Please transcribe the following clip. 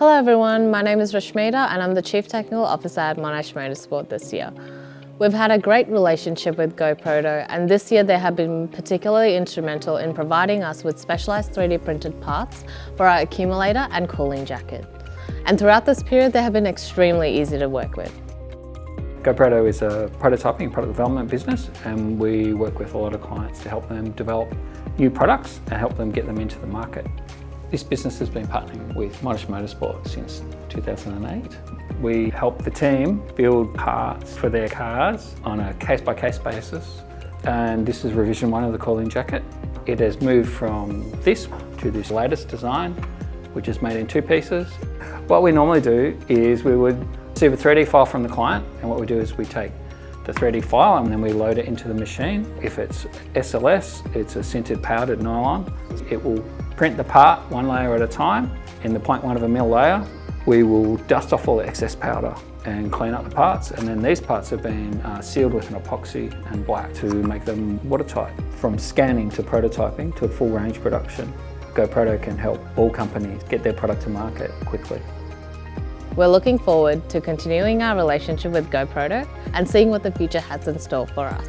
Hello everyone, my name is Rashmita and I'm the Chief Technical Officer at Monash Motorsport this year. We've had a great relationship with GoProto and this year they have been particularly instrumental in providing us with specialised 3D printed parts for our accumulator and cooling jacket. And throughout this period they have been extremely easy to work with. GoProto is a prototyping and product development business, and we work with a lot of clients to help them develop new products and help them get them into the market. This business has been partnering with Monash Motorsport since 2008. We help the team build parts for their cars on a case-by-case basis, and this is revision 1 of the cooling jacket. It has moved from this to this latest design, which is made in 2 pieces. What we normally do is we would receive a 3D file from the client, and what we do is we take the 3D file and then we load it into the machine. If it's SLS, it's a sintered powdered nylon. It will print the part 1 layer at a time. In the 0.1 of a mil layer, we will dust off all the excess powder and clean up the parts, and then these parts have been sealed with an epoxy and black to make them watertight. From scanning to prototyping to full range production, GoProto can help all companies get their product to market quickly. We're looking forward to continuing our relationship with GoProto and seeing what the future has in store for us.